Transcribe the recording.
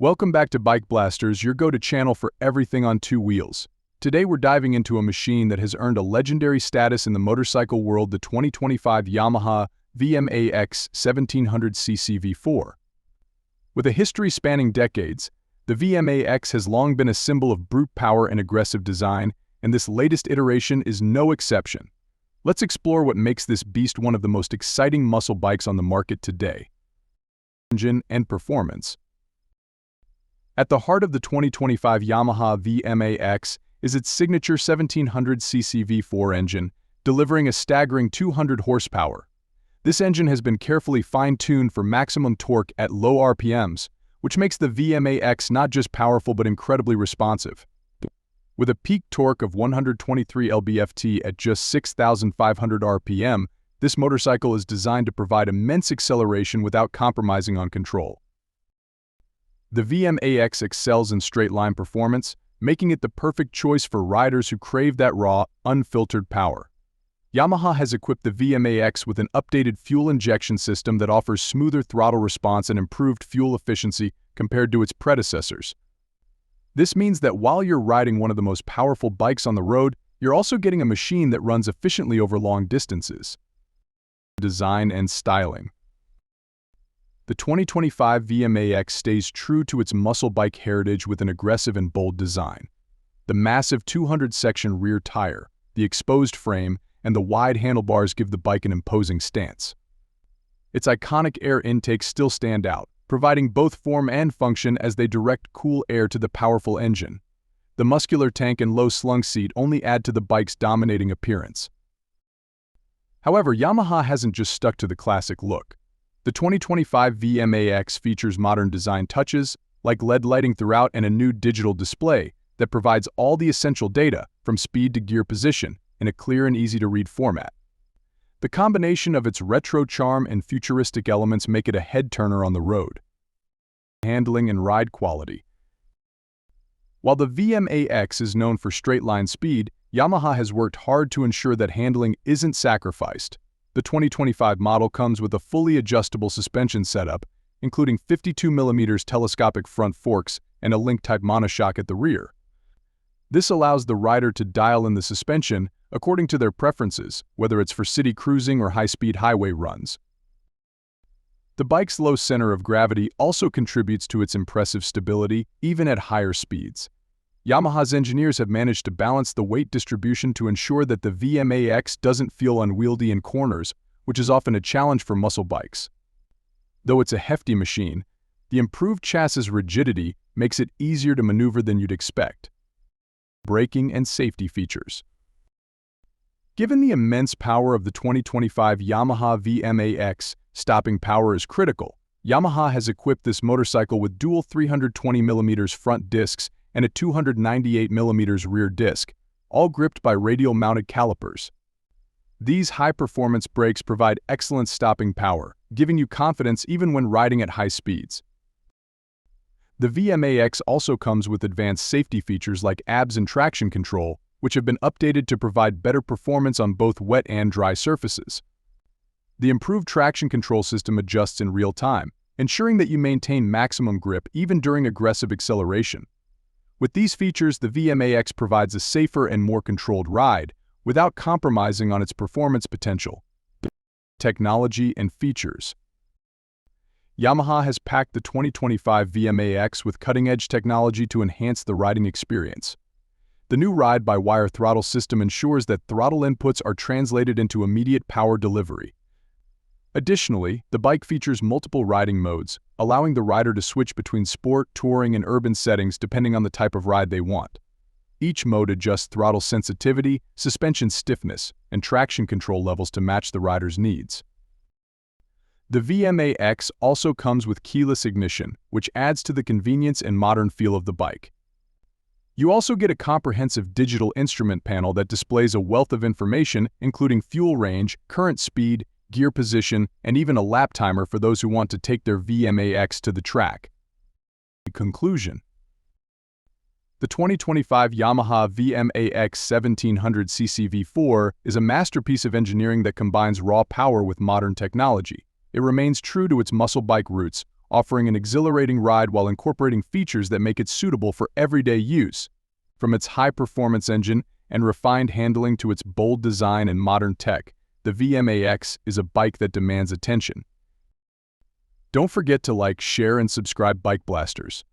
Welcome back to BikeBlasters, your go-to channel for everything on two wheels. Today we're diving into a machine that has earned a legendary status in the motorcycle world, the 2025 Yamaha VMAX 1700cc V4. With a history spanning decades, the VMAX has long been a symbol of brute power and aggressive design, and this latest iteration is no exception. Let's explore what makes this beast one of the most exciting muscle bikes on the market today. Engine and performance. At the heart of the 2025 Yamaha VMAX is its signature 1700cc V4 engine, delivering a staggering 200 horsepower. This engine has been carefully fine-tuned for maximum torque at low RPMs, which makes the VMAX not just powerful but incredibly responsive. With a peak torque of 123 lb-ft at just 6,500 RPM, this motorcycle is designed to provide immense acceleration without compromising on control. The VMAX excels in straight-line performance, making it the perfect choice for riders who crave that raw, unfiltered power. Yamaha has equipped the VMAX with an updated fuel injection system that offers smoother throttle response and improved fuel efficiency compared to its predecessors. This means that while you're riding one of the most powerful bikes on the road, you're also getting a machine that runs efficiently over long distances. Design and styling. The 2025 VMAX stays true to its muscle bike heritage with an aggressive and bold design. The massive 200-section rear tire, the exposed frame, and the wide handlebars give the bike an imposing stance. Its iconic air intakes still stand out, providing both form and function as they direct cool air to the powerful engine. The muscular tank and low slung seat only add to the bike's dominating appearance. However, Yamaha hasn't just stuck to the classic look. The 2025 VMAX features modern design touches, like LED lighting throughout and a new digital display that provides all the essential data, from speed to gear position, in a clear and easy-to-read format. The combination of its retro charm and futuristic elements make it a head-turner on the road. Handling and ride quality. While the VMAX is known for straight-line speed, Yamaha has worked hard to ensure that handling isn't sacrificed. The 2025 model comes with a fully adjustable suspension setup, including 52mm telescopic front forks and a link-type monoshock at the rear. This allows the rider to dial in the suspension according to their preferences, whether it's for city cruising or high-speed highway runs. The bike's low center of gravity also contributes to its impressive stability, even at higher speeds. Yamaha's engineers have managed to balance the weight distribution to ensure that the VMAX doesn't feel unwieldy in corners, which is often a challenge for muscle bikes. Though it's a hefty machine, the improved chassis rigidity makes it easier to maneuver than you'd expect. Braking and safety features. Given the immense power of the 2025 Yamaha VMAX, stopping power is critical. Yamaha has equipped this motorcycle with dual 320mm front discs and a 298mm rear disc, all gripped by radial-mounted calipers. These high-performance brakes provide excellent stopping power, giving you confidence even when riding at high speeds. The VMAX also comes with advanced safety features like ABS and traction control, which have been updated to provide better performance on both wet and dry surfaces. The improved traction control system adjusts in real time, ensuring that you maintain maximum grip even during aggressive acceleration. With these features, the VMAX provides a safer and more controlled ride, without compromising on its performance potential. Technology and features. Yamaha has packed the 2025 VMAX with cutting-edge technology to enhance the riding experience. The new ride-by-wire throttle system ensures that throttle inputs are translated into immediate power delivery. Additionally, the bike features multiple riding modes, allowing the rider to switch between sport, touring, and urban settings depending on the type of ride they want. Each mode adjusts throttle sensitivity, suspension stiffness, and traction control levels to match the rider's needs. The VMAX also comes with keyless ignition, which adds to the convenience and modern feel of the bike. You also get a comprehensive digital instrument panel that displays a wealth of information, including fuel range, current speed, gear position, and even a lap timer for those who want to take their VMAX to the track. Conclusion. The 2025 Yamaha VMAX 1700cc V4 is a masterpiece of engineering that combines raw power with modern technology. It remains true to its muscle bike roots, offering an exhilarating ride while incorporating features that make it suitable for everyday use. From its high-performance engine and refined handling to its bold design and modern tech, the VMAX is a bike that demands attention. Don't forget to like, share, and subscribe BikeBlasters.